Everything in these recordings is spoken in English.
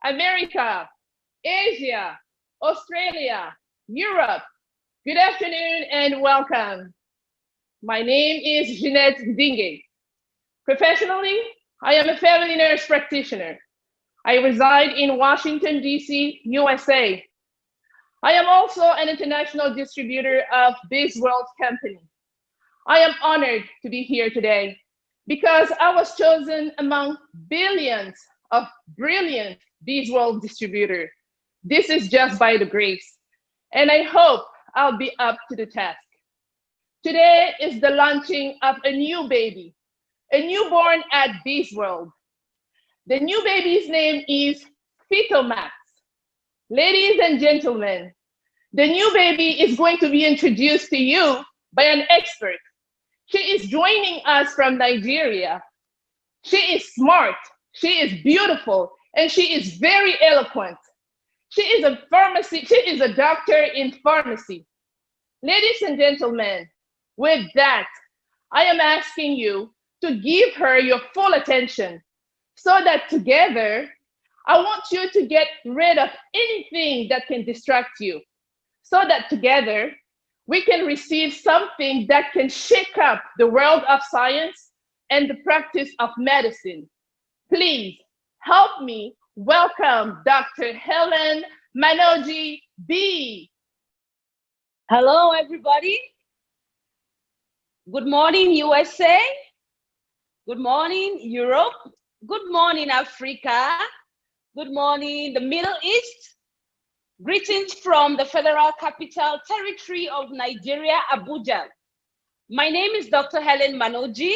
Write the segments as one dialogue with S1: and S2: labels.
S1: America, Asia, Australia, Europe. Good afternoon and welcome. My name is Jeanette Dingue. Professionally, I am a family nurse practitioner. I reside in Washington, D.C., USA. I am also an international distributor of BZZWORLD company. I am honored to be here today because I was chosen among billions of brilliant BZZWORLD distributors. This is just by the grace, and I hope I'll be up to the task. Today is the launching of a new baby, a newborn at BZZWORLD. The new baby's name is FYTOMAXX. Ladies and gentlemen, the new baby is going to be introduced to you by an expert. She is joining us from Nigeria. She is smart, she is beautiful, and she is very eloquent. She is a doctor in pharmacy. Ladies and gentlemen, with that, I am asking you to give her your full attention so that together, I want you to get rid of anything that can distract you, so that together, we can receive something that can shake up the world of science and the practice of medicine. Please help me welcome Dr. Helen Manoji B.
S2: Hello, everybody. Good morning, USA. Good morning, Europe. Good morning, Africa. Good morning, the Middle East. Greetings from the Federal Capital Territory of Nigeria, Abuja. My name is Dr. Helen Manoji.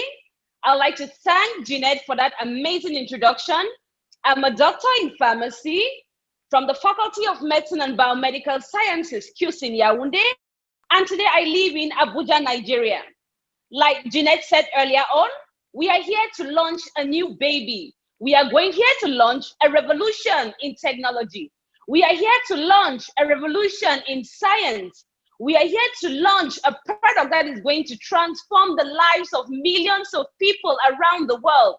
S2: I'd like to thank Jeanette for that amazing introduction. I'm a doctor in pharmacy from the Faculty of Medicine and Biomedical Sciences, QC in Yaoundé, and today I live in Abuja, Nigeria. Like Jeanette said earlier on, we are here to launch a new baby. We are going here to launch a revolution in technology. We are here to launch a revolution in science. We are here to launch a product that is going to transform the lives of millions of people around the world.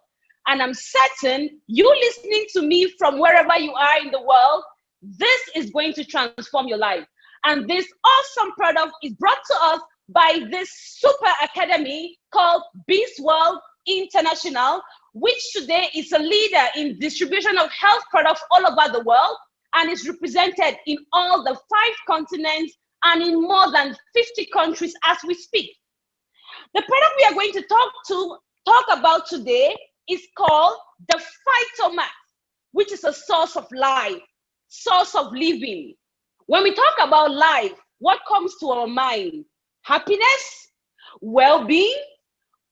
S2: And I'm certain you listening to me from wherever you are in the world, this is going to transform your life. And this awesome product is brought to us by this super academy called BZZWORLD International, which today is a leader in distribution of health products all over the world, and is represented in all the 5 continents and in more than 50 countries as we speak. The product we are going to talk about today is called the FYTOMAXX, which is a source of life, source of living. When we talk about life, what comes to our mind? Happiness, well-being,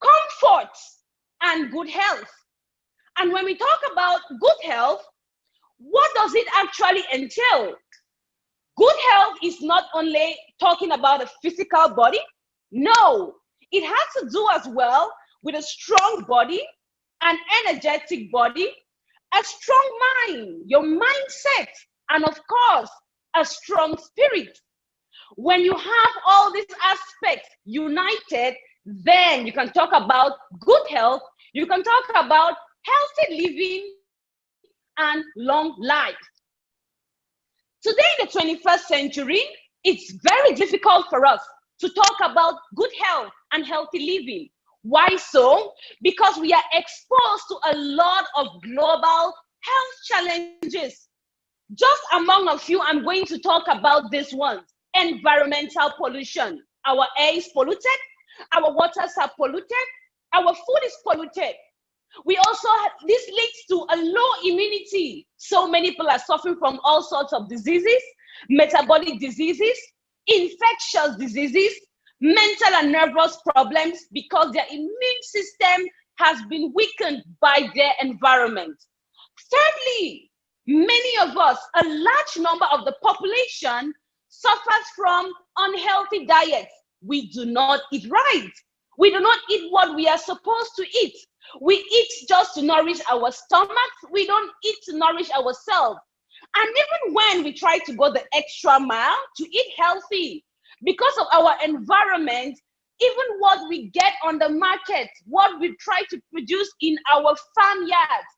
S2: comfort, and good health. And when we talk about good health, what does it actually entail? Good health is not only talking about a physical body. No, it has to do as well with a strong body, an energetic body, a strong mind, your mindset, and of course, a strong spirit. When you have all these aspects united, then you can talk about good health, you can talk about healthy living, and long life. Today in the 21st century, it's very difficult for us to talk about good health and healthy living. Why so? Because we are exposed to a lot of global health challenges. Just among a few, I'm going to talk about this one: environmental pollution. Our air is polluted, our waters are polluted, our food is polluted. This leads to a low immunity. So many people are suffering from all sorts of diseases, metabolic diseases, infectious diseases, mental and nervous problems, because their immune system has been weakened by their environment. Thirdly, many of us, a large number of the population, suffers from unhealthy diets. We do not eat right. We do not eat what we are supposed to eat. We eat just to nourish our stomachs. We don't eat to nourish ourselves. And even when we try to go the extra mile to eat healthy, because of our environment, even what we get on the market, what we try to produce in our farmyards,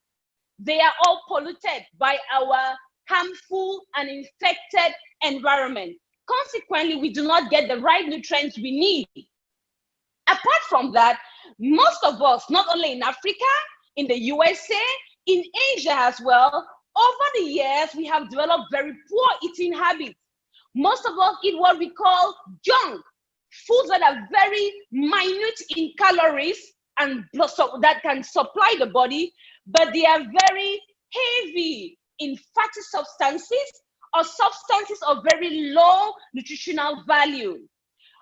S2: they are all polluted by our harmful and infected environment. Consequently, we do not get the right nutrients we need. Apart from that, most of us, not only in Africa, in the USA, in Asia as well, over the years, we have developed very poor eating habits. Most of us eat what we call junk, foods that are very minute in calories and so that can supply the body, but they are very heavy in fatty substances or substances of very low nutritional value.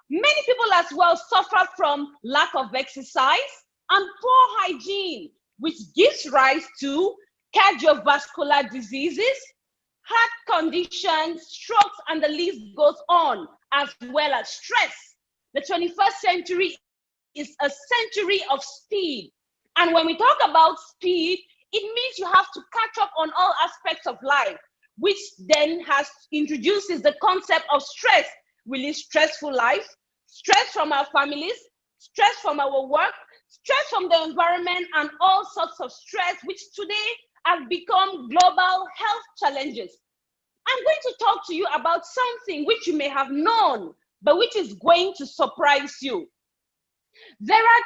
S2: Many people as well suffer from lack of exercise and poor hygiene, which gives rise to cardiovascular diseases, heart conditions, strokes, and the list goes on, as well as stress. The 21st century is a century of speed. And when we talk about speed, it means you have to catch up on all aspects of life, which then introduces the concept of stress. We live stressful life, stress from our families, stress from our work, stress from the environment, and all sorts of stress, which today have become global health challenges. I'm going to talk to you about something which you may have known, but which is going to surprise you. There are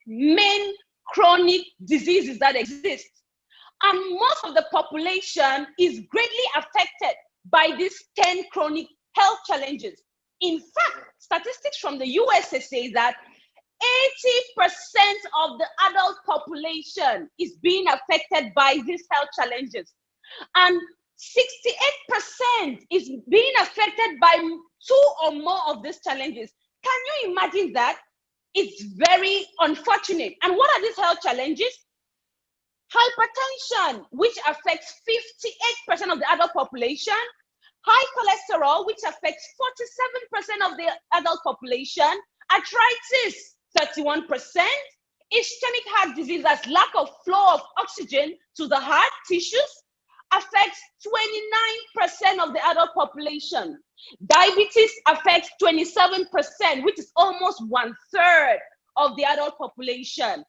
S2: 10 main chronic diseases that exist, and most of the population is greatly affected by these 10 chronic health challenges. In fact, statistics from the USA say that 80% of the adult population is being affected by these health challenges, and 68% is being affected by 2 or more of these challenges. Can you imagine that? It's very unfortunate. And what are these health challenges? Hypertension, which affects 58% of the adult population. High cholesterol, which affects 47% of the adult population. Arthritis, 31%. Ischemic heart disease, that's lack of flow of oxygen to the heart tissues, affects 29% of the adult population. Diabetes affects 27%, which is almost 1/3 of the adult population.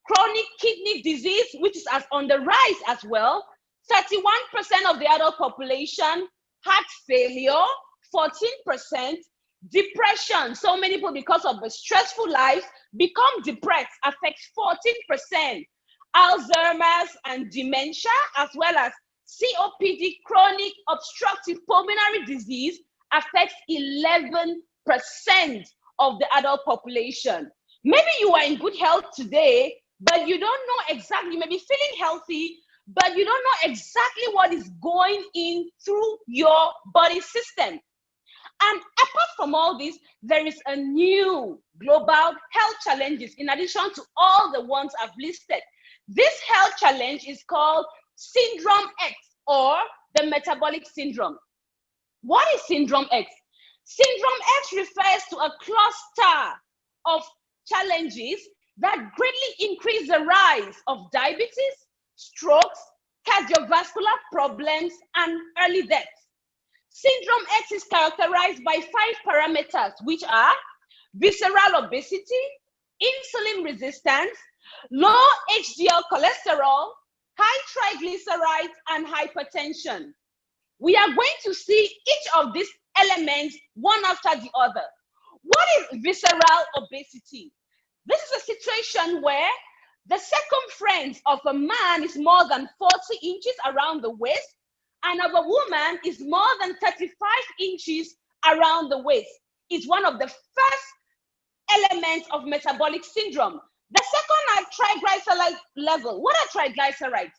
S2: Chronic kidney disease, which is on the rise as well, 31% of the adult population. Heart failure, 14%. Depression, so many people, because of a stressful life, become depressed, affects 14%. Alzheimer's and dementia, as well as COPD, chronic obstructive pulmonary disease, affects 11% of the adult population. Maybe you are in good health today, but you don't know exactly, you may be feeling healthy, but you don't know exactly what is going in through your body system. And apart from all this, there is a new global health challenges in addition to all the ones I've listed. This health challenge is called Syndrome X, or the metabolic syndrome. What is Syndrome X? Syndrome X refers to a cluster of challenges that greatly increase the rise of diabetes, strokes, cardiovascular problems, and early death. Syndrome X is characterized by 5 parameters, which are visceral obesity, insulin resistance, low HDL cholesterol, high triglycerides, and hypertension. We are going to see each of these elements one after the other. What is visceral obesity? This is a situation where the circumference of a man is more than 40 inches around the waist, and of a woman is more than 35 inches around the waist. It's one of the first elements of metabolic syndrome. The second are triglyceride level. What are triglycerides?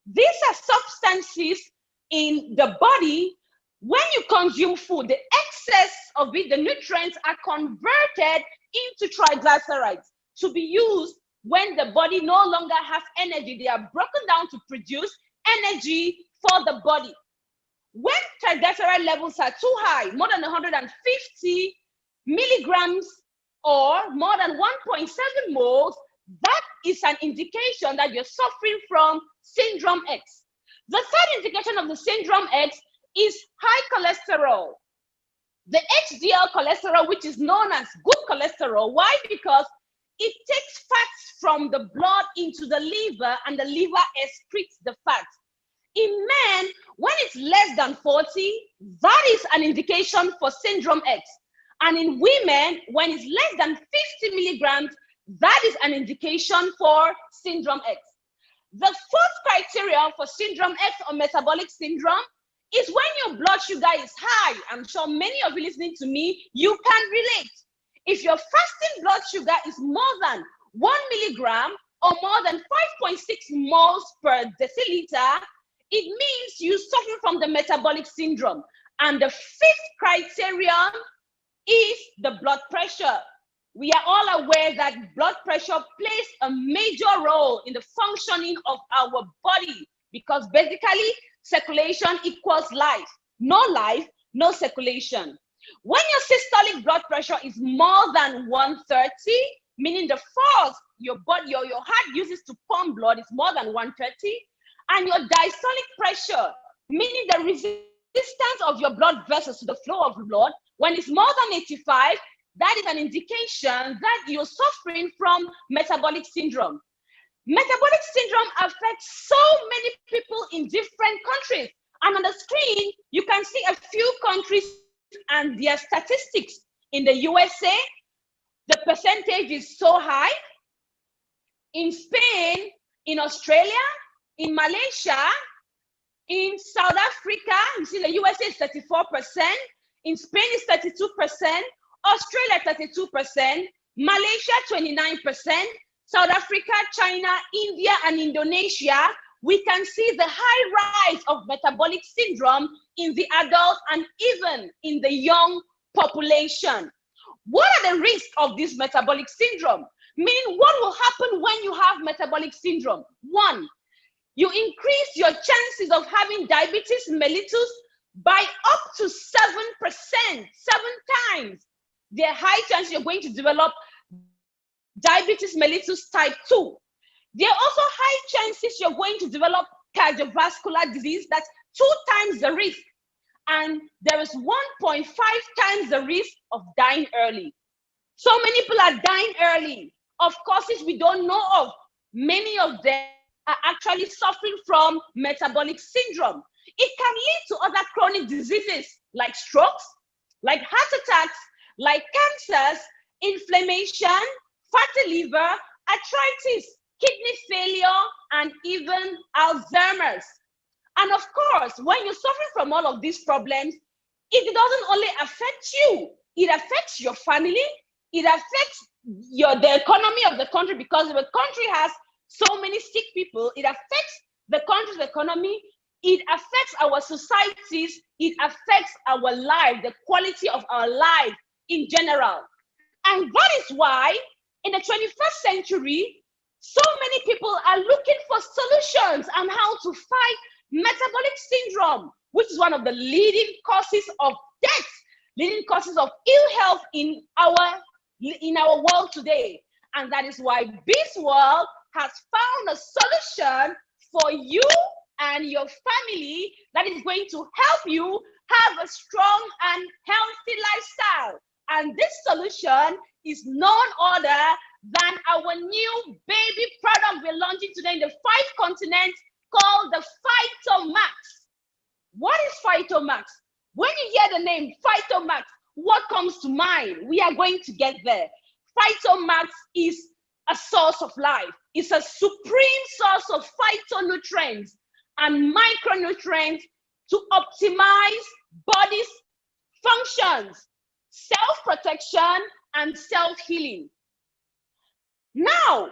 S2: These are substances in the body. When you consume food, the excess of it, the nutrients, are converted into triglycerides to be used when the body no longer has energy. They are broken down to produce energy for the body. When triglyceride levels are too high, more than 150 milligrams or more than 1.7 moles, that is an indication that you're suffering from Syndrome X. The third indication of the Syndrome X is high cholesterol. The HDL cholesterol, which is known as good cholesterol. Why? Because it takes fats from the blood into the liver, and the liver excretes the fat. In men, when it's less than 40, that is an indication for syndrome X. And in women, when it's less than 50 milligrams, that is an indication for syndrome X. The fourth criteria for syndrome X or metabolic syndrome is when your blood sugar is high. I'm sure many of you listening to me, you can relate. If your fasting blood sugar is more than 1 milligram or more than 5.6 moles per deciliter, it means you suffer from the metabolic syndrome. And the fifth criterion is the blood pressure. We are all aware that blood pressure plays a major role in the functioning of our body, because basically circulation equals life. No life, no circulation. When your systolic blood pressure is more than 130, meaning the force your heart uses to pump blood is more than 130, and your diastolic pressure, meaning the resistance of your blood vessels to the flow of blood, when it's more than 85, that is an indication that you're suffering from metabolic syndrome. Metabolic syndrome affects so many people in different countries. And on the screen, you can see a few countries and their statistics. In the USA, the percentage is so high. In Spain, in Australia, in Malaysia, in South Africa, you see the USA is 34%, in Spain is 32%, Australia 32%, Malaysia 29%, South Africa, China, India, and Indonesia. We can see the high rise of metabolic syndrome in the adult and even in the young population. What are the risks of this metabolic syndrome? Meaning, what will happen when you have metabolic syndrome? One, you increase your chances of having diabetes mellitus by up to 7%, 7 times. There are high chances you're going to develop diabetes mellitus type 2. There are also high chances you're going to develop cardiovascular disease. That's 2 times the risk. And there is 1.5 times the risk of dying early. So many people are dying early of causes we don't know of. Many of them are actually suffering from metabolic syndrome. It can lead to other chronic diseases like strokes, like heart attacks, like cancers, inflammation, fatty liver, arthritis, kidney failure, and even Alzheimer's. And of course, when you're suffering from all of these problems, it doesn't only affect you, it affects your family, it affects the economy of the country, because if a country has so many sick people, it affects the country's economy, it affects our societies, it affects our life, the quality of our life in general. And that is why in the 21st century, so many people are looking for solutions on how to fight metabolic syndrome, which is one of the leading causes of death, leading causes of ill health in our world today. And that is why BZZWORLD has found a solution for you and your family that is going to help you have a strong and healthy lifestyle. And this solution is none other than our new baby product we're launching today in the 5 continents, called the FYTOMAXX. What is FYTOMAXX? When you hear the name FYTOMAXX, what comes to mind? We are going to get there. FYTOMAXX is a source of life. It's a supreme source of phytonutrients and micronutrients to optimize body's functions, self-protection, and self-healing. Now,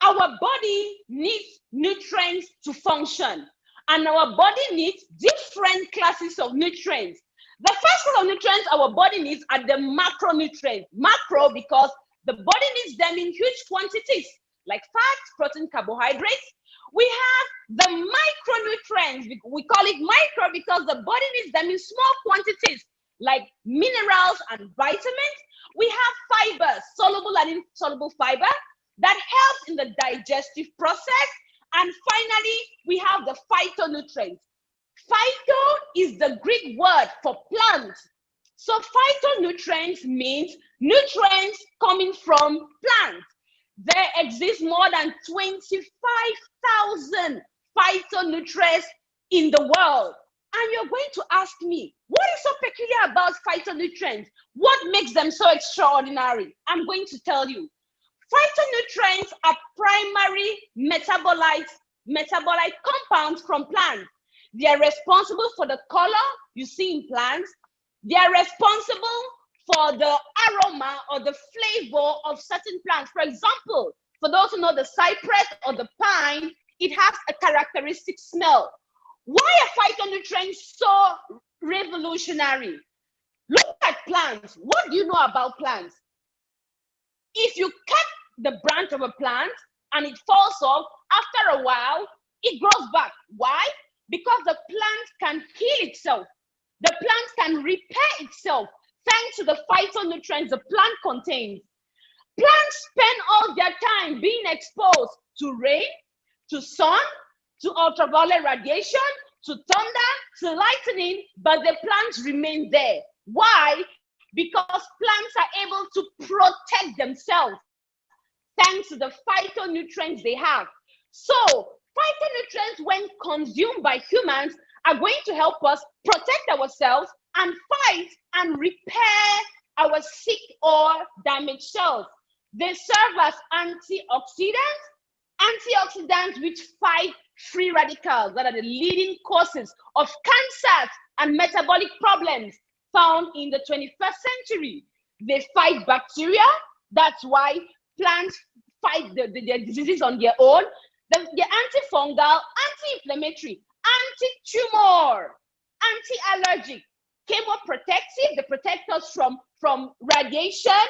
S2: our body needs nutrients to function, and our body needs different classes of nutrients. The first class of nutrients our body needs are the macronutrients. Macro because the body needs them in huge quantities, like fat, protein, carbohydrates. We have the micronutrients. We call it micro because the body needs them in small quantities, like minerals and vitamins. We have fibers, soluble and insoluble fiber, that helps in the digestive process. And finally, we have the phytonutrients. Phyto is the Greek word for plant. So phytonutrients means nutrients coming from plants. there exists more than 25,000 phytonutrients in the world. And you're going to ask me, what is so peculiar about phytonutrients? What makes them so extraordinary? I'm going to tell you. Phytonutrients are primary metabolite compounds from plants. They are responsible for the color you see in plants. They are responsible for the aroma or the flavor of certain plants. For example, for those who know the cypress or the pine, it has a characteristic smell. Why are phytonutrients so revolutionary? Look at plants. What do you know about plants? If you cut the branch of a plant and it falls off, after a while, it grows back. Why? Because the plant can heal itself. The plant can repair itself thanks to the phytonutrients the plant contains. Plants spend all their time being exposed to rain, to sun, to ultraviolet radiation, to thunder, to lightning, but the plants remain there. Why? Because plants are able to protect themselves thanks to the phytonutrients they have. So, phytonutrients, when consumed by humans, are going to help us protect ourselves and fight and repair our sick or damaged cells. They serve as antioxidants which fight free radicals that are the leading causes of cancers and metabolic problems found in the 21st century. They fight bacteria. That's why plants fight the diseases on their own. They're antifungal, anti-inflammatory, anti-tumor, anti-allergic, chemoprotective, they protect us from radiation,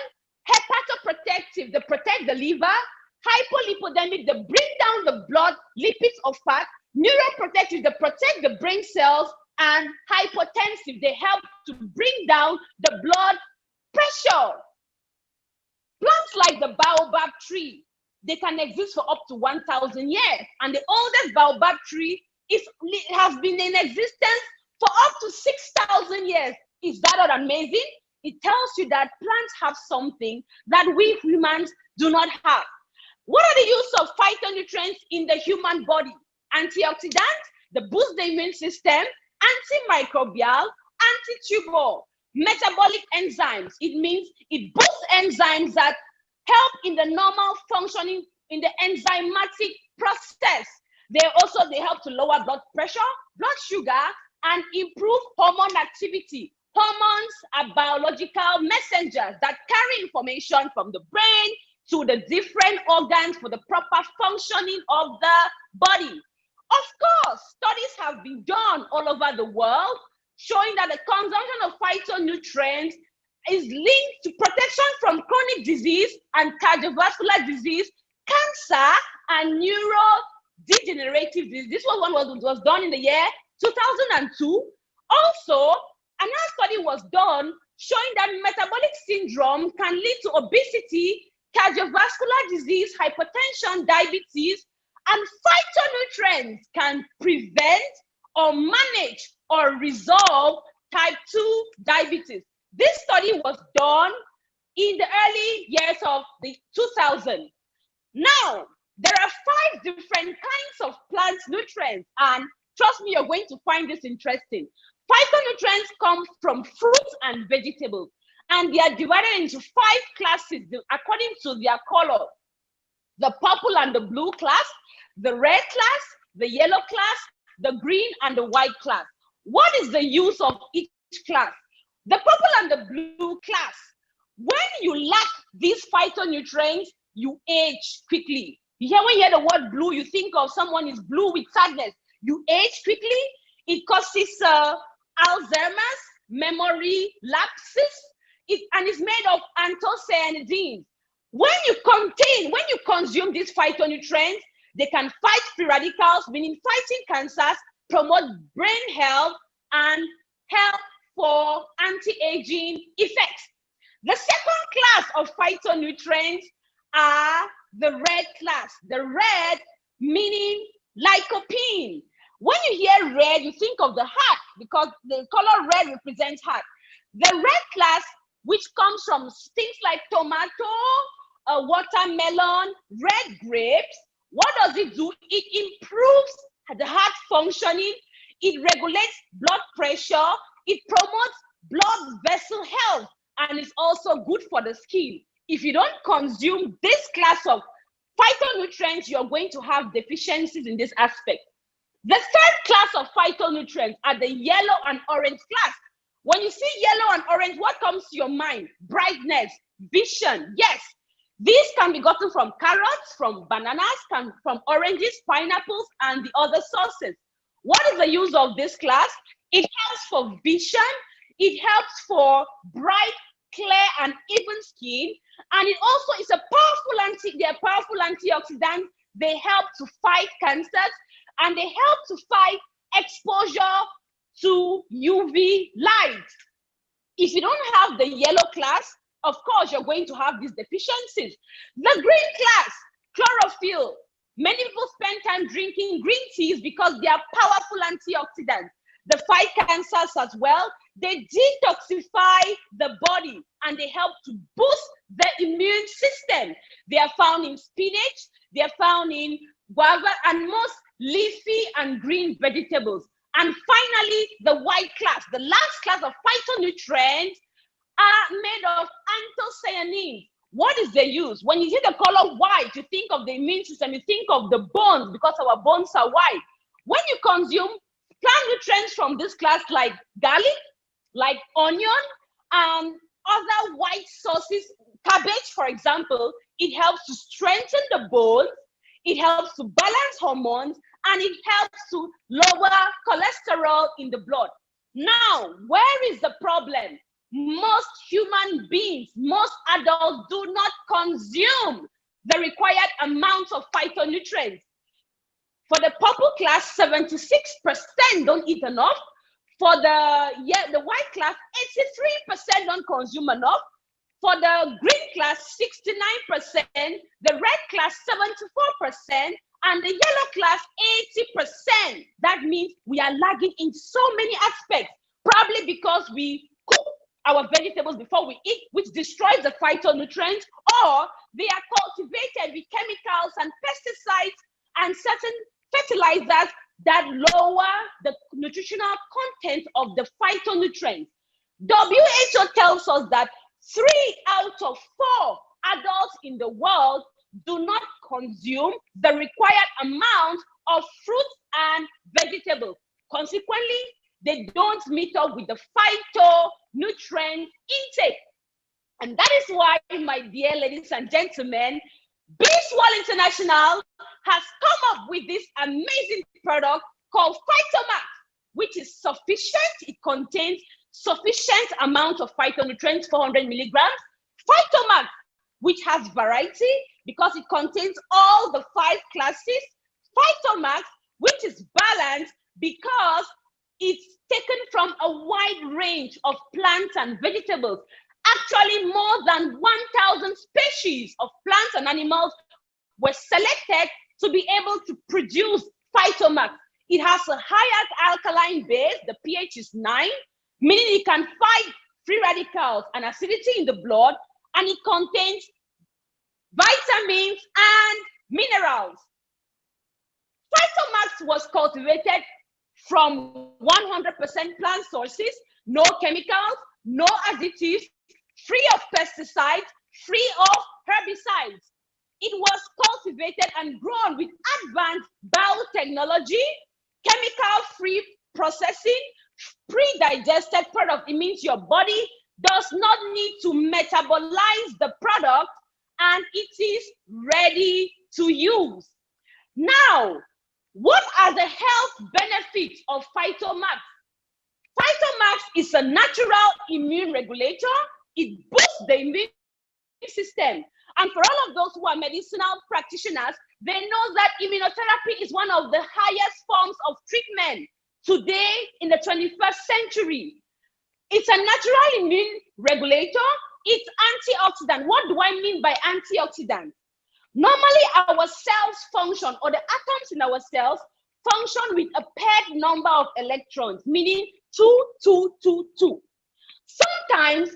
S2: hepatoprotective, they protect the liver, hypolipidemic, they bring down the blood lipids or fat, neuroprotective, they protect the brain cells, and hypotensive, they help to bring down the blood pressure. Plants like the baobab tree, they can exist for up to 1,000 years, and the oldest baobab tree has been in existence for up to 6,000 years. Is that not amazing? It tells you that plants have something that we humans do not have. What are the use of phytonutrients in the human body? Antioxidants, they boost the immune system, antimicrobial, anti-tumor, metabolic enzymes. It means it boosts enzymes that help in the normal functioning in the enzymatic process. They help to lower blood pressure, blood sugar, and improve hormone activity. Hormones are biological messengers that carry information from the brain to the different organs for the proper functioning of the body. Of course, studies have been done all over the world showing that the consumption of phytonutrients is linked to protection from chronic disease and cardiovascular disease, cancer, and neurodegenerative disease. This was done in the year 2002. Also, another study was done showing that metabolic syndrome can lead to obesity, cardiovascular disease, hypertension, diabetes, and phytonutrients can prevent or manage or resolve type 2 diabetes. This study was done in the early years of the 2000s. Now, there are 5 different kinds of plant nutrients, and trust me, you're going to find this interesting. Phytonutrients come from fruits and vegetables, and they are divided into 5 classes according to their color. The purple and the blue class, the red class, the yellow class, the green and the white class. What is the use of each class? The purple and the blue class, when you lack these phytonutrients, you age quickly. When you hear the word blue, you think of someone is blue with sadness. You age quickly. It causes Alzheimer's, memory lapses, and it's made of anthocyanidins. When you consume these phytonutrients, they can fight free radicals, meaning fighting cancers, promote brain health, and help for anti-aging effects. The second class of phytonutrients are the red class. The red meaning lycopene. When you hear red, you think of the heart because the color red represents heart. The red class, which comes from things like tomato, watermelon, red grapes. What does it do? It improves the heart functioning. It regulates blood pressure. It promotes blood vessel health, and it's also good for the skin. If you don't consume this class of phytonutrients, you're going to have deficiencies in this aspect. The third class of phytonutrients are the yellow and orange class. When you see yellow and orange, what comes to your mind? Brightness, vision. Yes, these can be gotten from carrots, from bananas, from oranges, pineapples, and the other sources. What is the use of this class? It helps for vision. It helps for bright, clear, and even skin. And it also is they're powerful antioxidants. They help to fight cancers, and they help to fight exposure to UV light. If you don't have the yellow class, of course, you're going to have these deficiencies. The green class, chlorophyll. Many people spend time drinking green teas because they are powerful antioxidants. They fight cancers as well. They detoxify the body, and they help to boost the immune system. They are found in spinach, they are found in guava, and most leafy and green vegetables. And finally, the white class, the last class of phytonutrients, are made of anthocyanins. What is the use? When you see the color white, you think of the immune system, you think of the bones, because our bones are white. When you consume plant nutrients from this class, like garlic, like onion, and other white sources, cabbage, for example, it helps to strengthen the bones, it helps to balance hormones, and it helps to lower cholesterol in the blood. Now, where is the problem? Most human beings, most adults do not consume the required amount of phytonutrients. For the purple class, 76% don't eat enough. For the white class, 83% don't consume enough. For the green class, 69%, the red class, 74%, and the yellow class, 80%. That means we are lagging in so many aspects, probably because we cook our vegetables before we eat, which destroys the phytonutrients, or they are cultivated with chemicals and pesticides and certain fertilizers that lower the nutritional content of the phytonutrients. WHO tells us that 3 out of 4 adults in the world do not consume the required amount of fruits and vegetables. Consequently, they don't meet up with the phytonutrient intake. And that is why, my dear ladies and gentlemen, BZZWORLD International has come up with this amazing product called FYTOMAXX, which is sufficient. It contains sufficient amount of phytonutrients, 400 milligrams. FYTOMAXX, which has variety because it contains all the 5 classes. FYTOMAXX, which is balanced because it's taken from a wide range of plants and vegetables. Actually, more than 1,000 species of plants and animals were selected to be able to produce FYTOMAXX. It has a higher alkaline base, the pH is 9, meaning it can fight free radicals and acidity in the blood, and it contains vitamins and minerals. FYTOMAXX was cultivated from 100% plant sources, no chemicals, no additives, free of pesticides, free of herbicides. It was cultivated and grown with advanced biotechnology, chemical-free processing, pre-digested product. It means your body does not need to metabolize the product, and it is ready to use. Now, what are the health benefits of FYTOMAXX? FYTOMAXX is a natural immune regulator. It boosts the immune system. And for all of those who are medicinal practitioners, they know that immunotherapy is one of the highest forms of treatment today in the 21st century. It's a natural immune regulator. It's antioxidant. What do I mean by antioxidant? Normally, our cells function, or the atoms in our cells function with a paired number of electrons, meaning 2, 2, 2, 2. Sometimes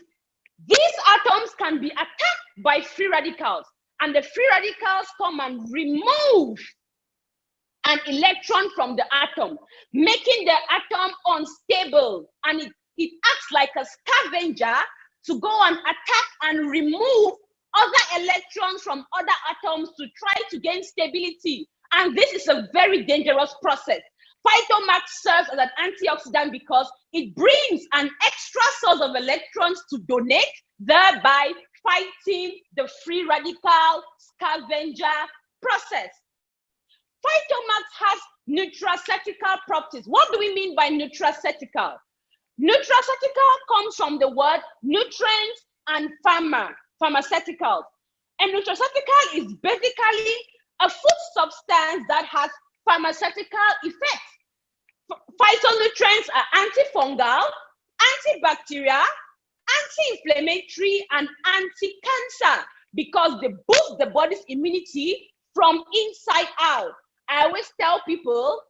S2: these atoms can be attacked by free radicals, and the free radicals come and remove an electron from the atom, making the atom unstable, and it acts like a scavenger to go and attack and remove other electrons from other atoms to try to gain stability. And this is a very dangerous process. FYTOMAXX serves as an antioxidant because it brings an extra source of electrons to donate, thereby fighting the free radical scavenger process. FYTOMAXX has nutraceutical properties. What do we mean by nutraceutical? Nutraceutical comes from the word nutrients and pharmaceuticals. And nutraceutical is basically a food substance that has pharmaceutical effects. Phytonutrients are antifungal, antibacterial, anti-inflammatory, and anti-cancer because they boost the body's immunity from inside out. I always tell people,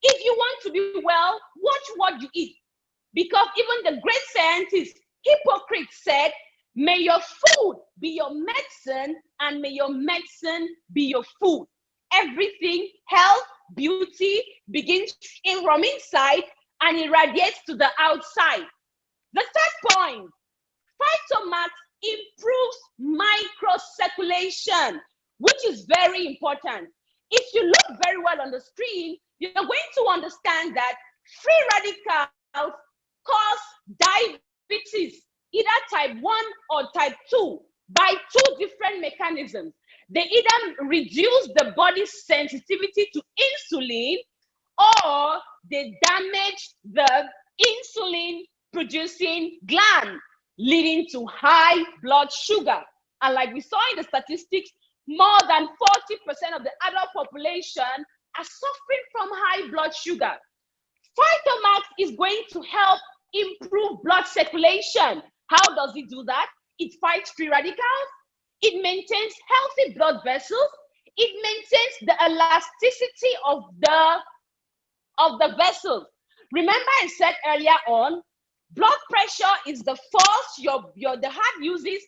S2: if you want to be well, watch what you eat. Because even the great scientist Hippocrates said, may your food be your medicine and may your medicine be your food. Everything, health, beauty begins from inside and irradiates to the outside. The third point, FYTOMAXX improves microcirculation, which is very important. If you look very well on the screen, you're going to understand that free radicals cause diabetes, either type 1 or type 2, by two different mechanisms. They either reduce the body's sensitivity to insulin or they damage the insulin producing gland, leading to high blood sugar. And like we saw in the statistics, more than 40% of the adult population are suffering from high blood sugar. FYTOMAXX is going to help improve blood circulation. How does it do that? It fights free radicals. It maintains healthy blood vessels. It maintains the elasticity of the vessels. Remember I said earlier on, blood pressure is the force the heart uses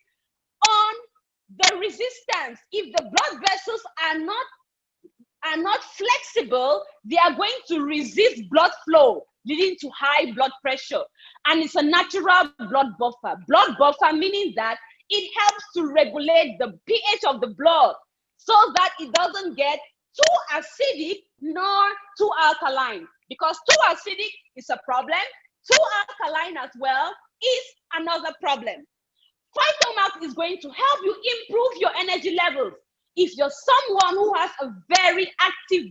S2: on the resistance. If the blood vessels are not flexible, they are going to resist blood flow, leading to high blood pressure. And it's a natural blood buffer. Blood buffer meaning that it helps to regulate the pH of the blood so that it doesn't get too acidic nor too alkaline. Because too acidic is a problem, too alkaline as well is another problem. FYTOMAXX is going to help you improve your energy levels. If you're someone who has a very active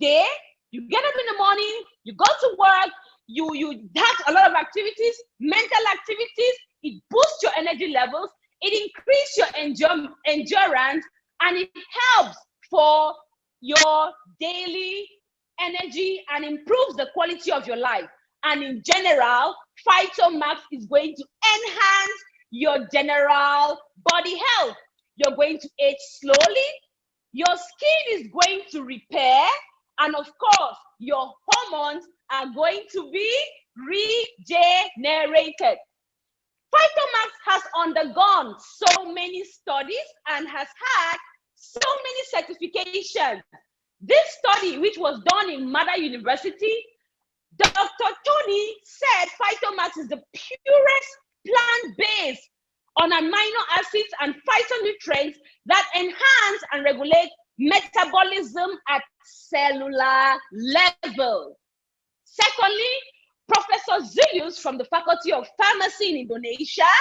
S2: day, you get up in the morning, you go to work, you have a lot of activities, mental activities, it boosts your energy levels, it increases your endurance, and it helps for your daily energy and improves the quality of your life. And in general, FYTOMAXX is going to enhance your general body health. You're going to age slowly, your skin is going to repair, and of course, your hormones are going to be regenerated. FYTOMAXX has undergone so many studies and has had so many certifications. This study, which was done in Mother University, Dr. Tony said FYTOMAXX is the purest plant-based on amino acids and phytonutrients that enhance and regulate metabolism at cellular level. Secondly, Professor Julius from the Faculty of Pharmacy in Indonesia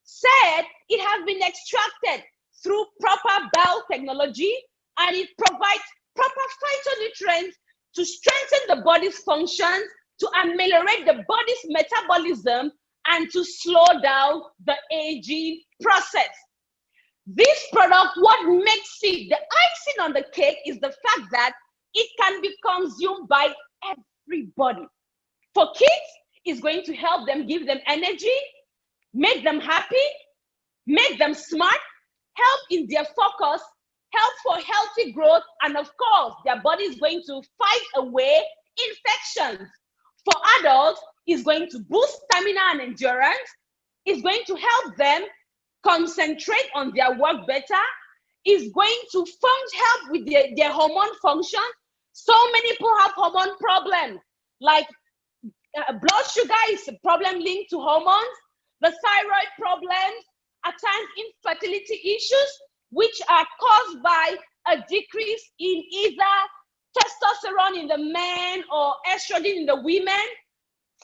S2: said it has been extracted through proper biotechnology and it provides proper phytonutrients to strengthen the body's functions, to ameliorate the body's metabolism, and to slow down the aging process. This product, what makes it the icing on the cake is the fact that it can be consumed by everybody. For kids, it's going to help them, give them energy, make them happy, make them smart, help in their focus, help for healthy growth, and of course, their body is going to fight away infections. For adults, it's going to boost stamina and endurance. It's going to help them concentrate on their work better. It's going to help with their hormone function. So many people have hormone problems, like blood sugar is a problem linked to hormones, the thyroid problems, at times infertility issues, which are caused by a decrease in either testosterone in the men or estrogen in the women.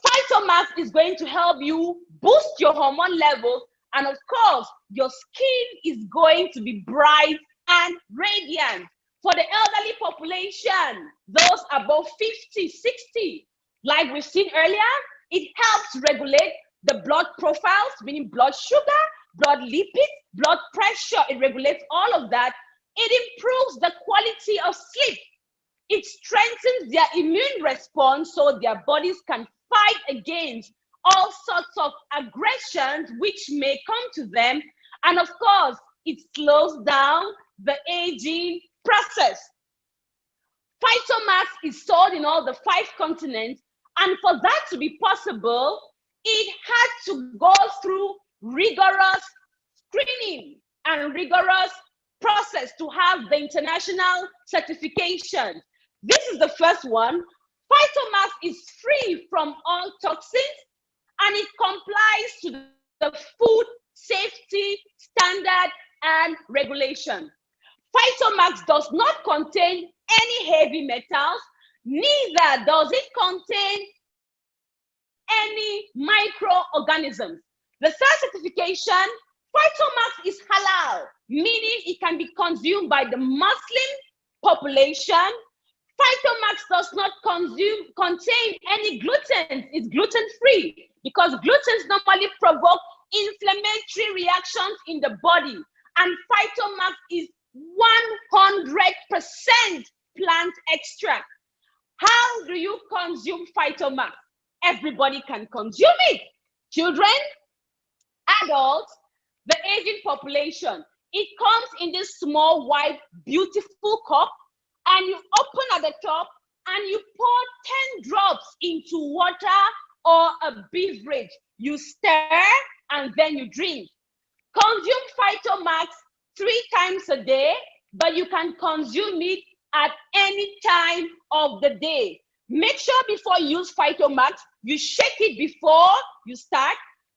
S2: FYTOMAXX is going to help you boost your hormone levels, and of course, your skin is going to be bright and radiant. For the elderly population, those above 50, 60, like we've seen earlier, it helps regulate the blood profiles, meaning blood sugar, blood lipids, blood pressure. It regulates all of that. It improves the quality of sleep. It strengthens their immune response so their bodies can fight against all sorts of aggressions which may come to them. And of course, it slows down the aging process. FYTOMAXX is sold in all the 5 continents. And for that to be possible, it had to go through rigorous screening and rigorous process to have the international certification. This is the first one. FYTOMAXX is free from all toxins, and it complies to the food safety standard and regulation. FYTOMAXX does not contain any heavy metals, neither does it contain any microorganisms. The third certification, FYTOMAXX is halal, meaning it can be consumed by the Muslim population. FYTOMAXX does not contain any gluten. It's gluten-free because glutens normally provoke inflammatory reactions in the body. And FYTOMAXX is 100% plant extract. How do you consume FYTOMAXX? Everybody can consume it. Children, adults, the aging population. It comes in this small, white, beautiful cup, and you open at the top and you pour 10 drops into water or a beverage. You stir and then you drink. Consume FYTOMAXX 3 times a day, but you can consume it at any time of the day. Make sure before you use FYTOMAXX, you shake it before you start.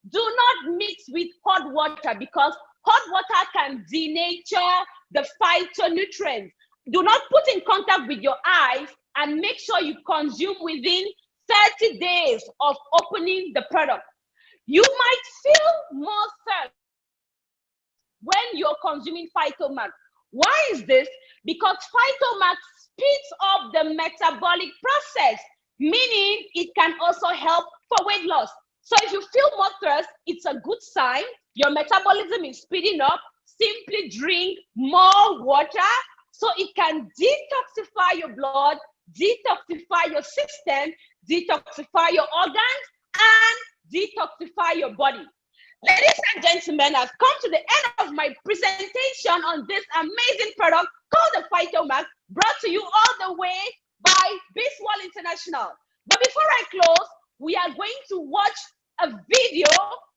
S2: Do not mix with hot water because hot water can denature the phytonutrients. Do not put in contact with your eyes, and make sure you consume within 30 days of opening the product. You might feel more thirst when you're consuming FYTOMAXX. Why is this? Because FYTOMAXX speeds up the metabolic process, meaning it can also help for weight loss. So if you feel more thirst, it's a good sign. Your metabolism is speeding up. Simply drink more water so it can detoxify your blood, detoxify your system, detoxify your organs, and detoxify your body. Ladies and gentlemen, I've come to the end of my presentation on this amazing product called the FYTOMAXX, brought to you all the way by BZZWORLD International. But before I close, we are going to watch a video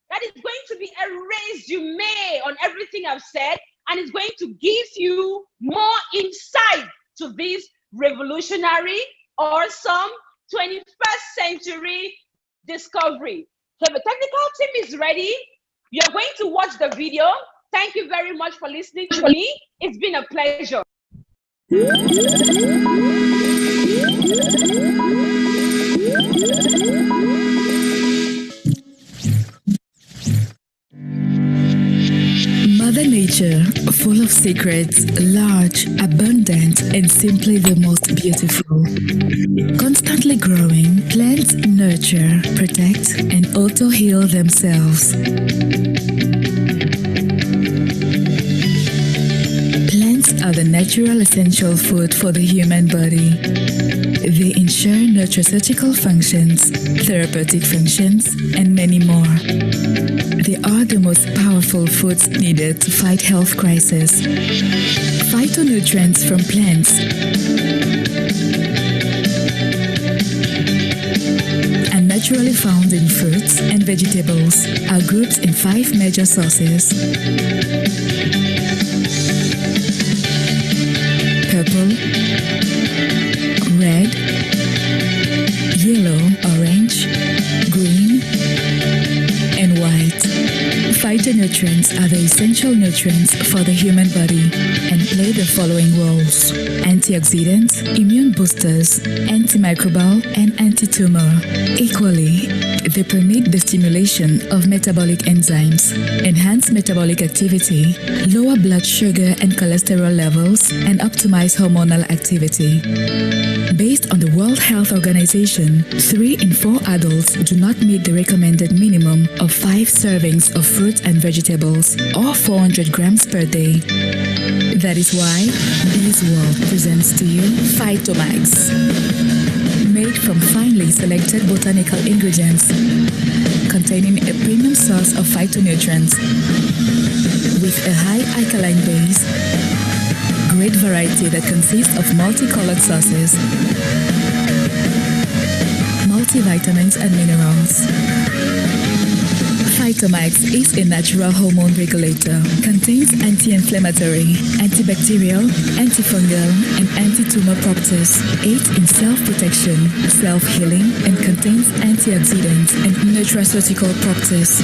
S2: that is going to be a resume on everything I've said, and it's going to give you more insight to this revolutionary or some 21st century discovery. So the technical team is ready. You're going to watch the video. Thank you very much for listening to me. It's been a pleasure.
S3: Mother Nature, full of secrets, large, abundant, and simply the most beautiful. Constantly growing, plants nurture, protect, and auto-heal themselves. Plants are the natural essential food for the human body. They ensure nutraceutical functions, therapeutic functions, and many more. They are the most powerful foods needed to fight health crises. Phytonutrients from plants and naturally found in fruits and vegetables, are grouped in 5 major sources: purple, red, yellow, orange, green, and white. Phytonutrients are the essential nutrients for the human body and play the following roles: antioxidants, immune boosters, antimicrobial, and anti-tumor. Equally, they permit the stimulation of metabolic enzymes, enhance metabolic activity, lower blood sugar and cholesterol levels, and optimize hormonal activity. Based on the World Health Organization, 3 in 4 adults do not meet the recommended minimum of 5 servings of fruits and vegetables, or 400 grams per day. That is why BZZWORLD presents to you FYTOMAXX. Made from finely selected botanical ingredients, containing a premium source of phytonutrients, with a high alkaline base, great variety that consists of multicolored sauces, multivitamins and minerals. FYTOMAXX is a natural hormone regulator, contains anti-inflammatory, antibacterial, antifungal, and anti-tumor properties, aids in self-protection, self-healing, and contains antioxidants and nutraceutical properties.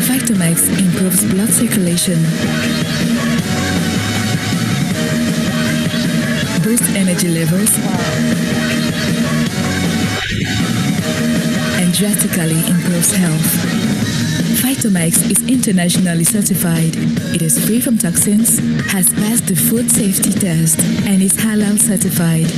S3: FYTOMAXX improves blood circulation, boosts energy levels, and drastically improves health. FYTOMAXX is internationally certified. It is free from toxins, has passed the food safety test, and is halal certified.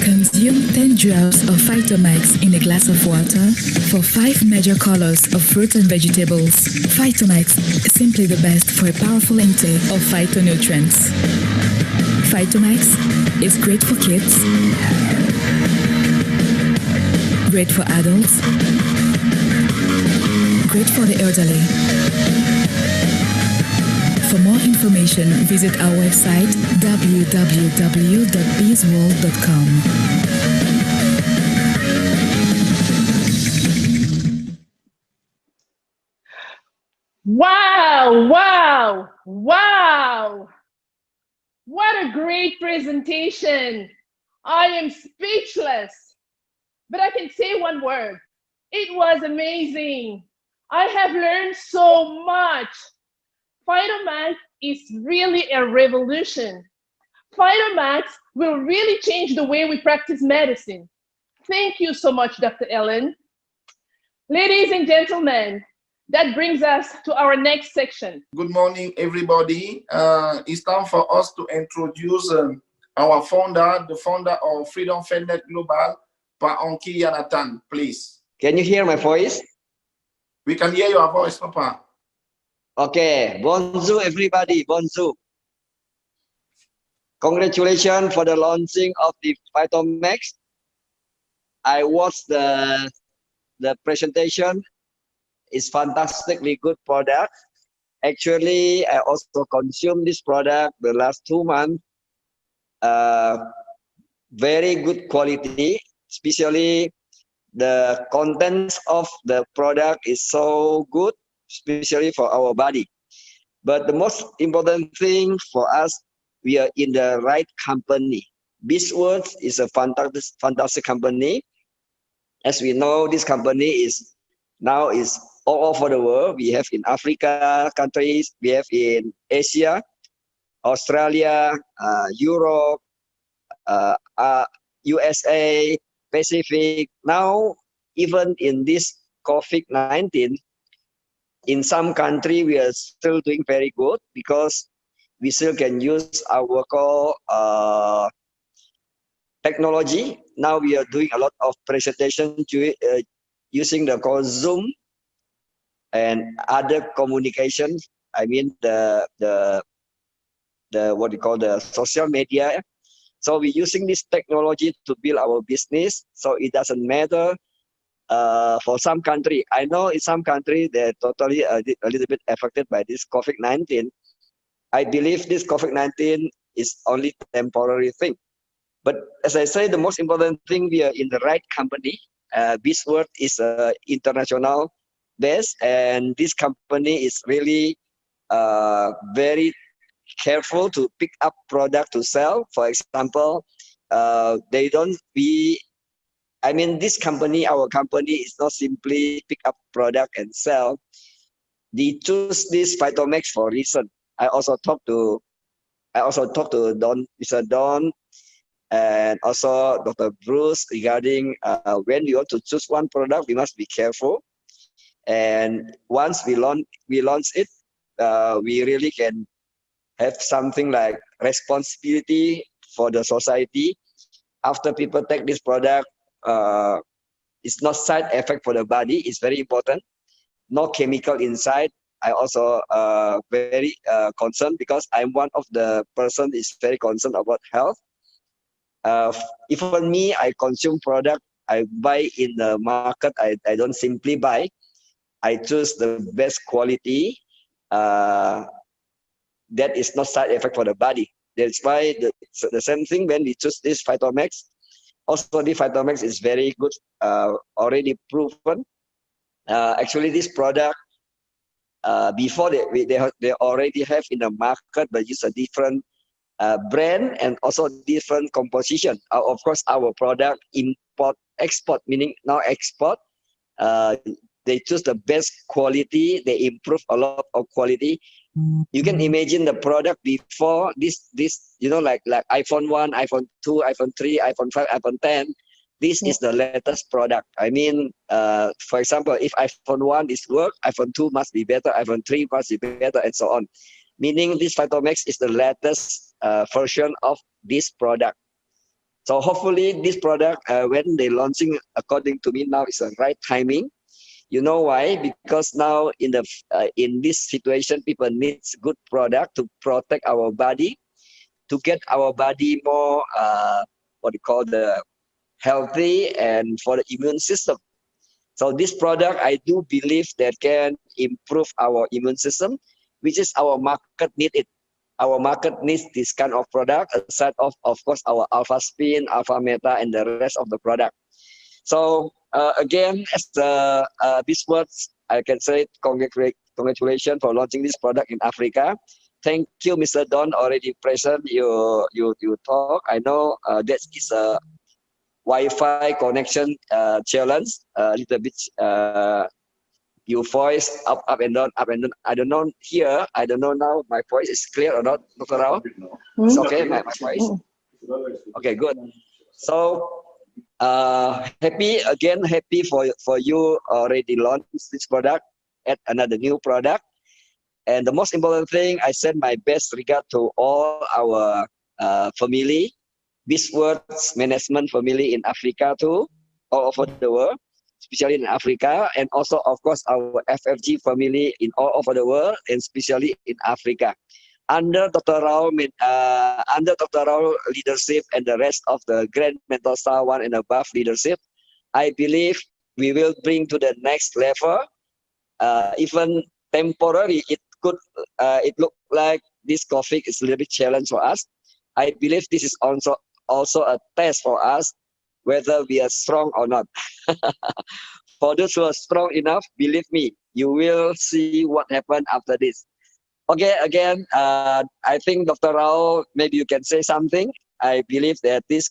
S3: Consume 10 drops of FYTOMAXX in a glass of water for 5 major colors of fruits and vegetables. FYTOMAXX is simply the best for a powerful intake of phytonutrients. FYTOMAXX is great for kids, great for adults, great for the elderly. For more information, visit our website www.bzworld.com.
S1: Wow, wow, wow. What a great presentation. I am speechless. But I can say one word. It was amazing. I have learned so much. FYTOMAXX is really a revolution. FYTOMAXX will really change the way we practice medicine. Thank you so much, Dr. Helen. Ladies and gentlemen, that brings us to our next section.
S4: Good morning, everybody. It's time for us to introduce our founder, the founder of Freedom FedNet Global, Onki Yanathan, please.
S5: Can you hear my voice?
S4: We can hear your voice, Papa.
S5: Okay, bonjour everybody, bonjour. Congratulations for the launching of the FYTOMAXX. I watched the presentation. It's fantastically good product. Actually, I also consumed this product the last 2 months. Very good quality. Especially the contents of the product is so good, especially for our body. But the most important thing for us, we are in the right company. BZZWORLD is a fantastic company. As we know, this company is now all over the world. We have in Africa countries, we have in Asia, Australia, Europe, USA, Pacific. Now, even in this COVID-19, in some country we are still doing very good because we still can use our call technology. Now we are doing a lot of presentation using the call Zoom and other communication. I mean the what you call the social media. So we're using this technology to build our business. So it doesn't matter for some country. I know in some country they're totally a little bit affected by this COVID-19. I believe this COVID-19 is only temporary thing. But as I say, the most important thing, we are in the right company. BZZWORLD is international base, and this company is really very careful to pick up product to sell. For example, they don't be. I mean, this company, our company, is not simply pick up product and sell. They choose this FYTOMAXX for reason. I also talked to Mr. Don, and also Dr. Bruce regarding when we want to choose one product, we must be careful. And once we launch it, we really can have something like responsibility for the society. After people take this product, it's not side effect for the body. It's very important. No chemical inside. I also very concerned because I'm one of the person is very concerned about health. Even me, I consume product. I buy in the market. I don't simply buy. I choose the best quality. That is not side effect for the body. That's why the same thing when we choose this FYTOMAXX. Also, the FYTOMAXX is very good, already proven. Actually, this product, before they already have in the market, but use a different brand and also different composition. Of course, our product import export, meaning now export. They choose the best quality. They improve a lot of quality. You can imagine the product before this like iPhone 1, iPhone 2, iPhone 3, iPhone 5, iPhone 10. This is the latest product. I mean, for example, if iPhone 1 is work, iPhone 2 must be better, iPhone 3 must be better, and so on. Meaning this FYTOMAXX is the latest version of this product. So hopefully this product, when they launching, according to me now, is the right timing. You know why? Because now in this situation, people need good product to protect our body, to get our body more what you call the healthy and for the immune system. So this product, I do believe that can improve our immune system, which is our market need it. Our market needs this kind of product, aside of course, our alpha spin, alpha meta, and the rest of the product. So again, as the BZZWORLD, I can say congratulations for launching this product in Africa. Thank you, Mr. Don, already present. You talk. I know that is a Wi-Fi connection challenge. A little bit. Your voice up and down, up and down. I don't know here. I don't know now. My voice is clear or not, Dr. Rao? It's okay, my voice. Okay, good. So happy for you already launched this product, add another new product. And the most important thing, I send my best regard to all our family, BZZWORLD management family in Africa too, all over the world, especially in Africa, and also of course our FFG family in all over the world, and especially in Africa. Under Dr. Rao leadership and the rest of the Grand Mentor Star 1 and above leadership, I believe we will bring to the next level. Even temporary, it look like this COVID is a little bit challenge for us. I believe this is also a test for us whether we are strong or not. For those who are strong enough, believe me, you will see what happened after this. Okay, again, I think Dr. Rao, maybe you can say something. I believe that this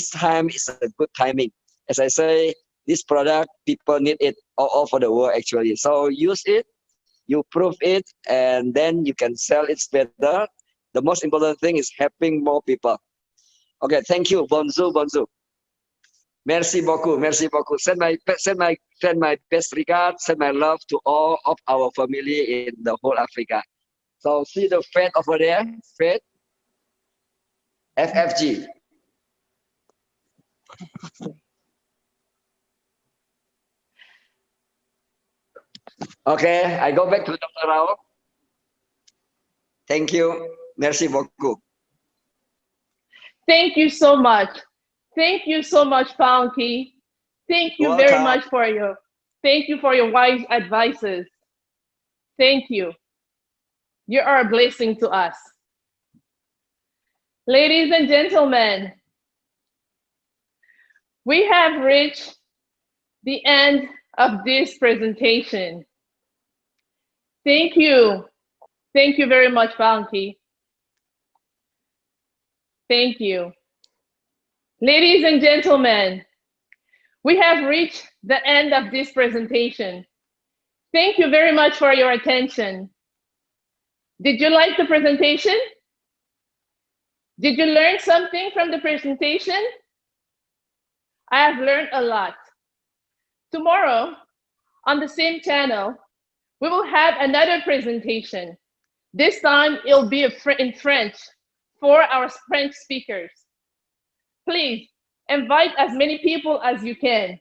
S5: time is a good timing. As I say, this product, people need it all over the world actually. So use it, you prove it, and then you can sell it better. The most important thing is helping more people. Okay, thank you. Bonjour, bonjour. Merci beaucoup, merci beaucoup. Send my best regards, send my love to all of our family in the whole Africa. So see the Fed over there, Fed, FFG. Okay, I go back to Dr. Rao. Thank you. Merci beaucoup.
S1: Thank you so much. Thank you so much, Paunky. Thank you very much for your wise advices. Thank you. You are a blessing to us. Ladies and gentlemen, we have reached the end of this presentation. Thank you. Thank you very much, Bounty. Thank you. Ladies and gentlemen, we have reached the end of this presentation. Thank you very much for your attention. Did you like the presentation? Did you learn something from the presentation? I have learned a lot. Tomorrow, on the same channel, we will have another presentation. This time, it'll be in French for our French speakers. Please invite as many people as you can.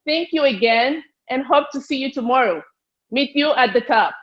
S1: Thank you again and hope to see you tomorrow. Meet you at the top.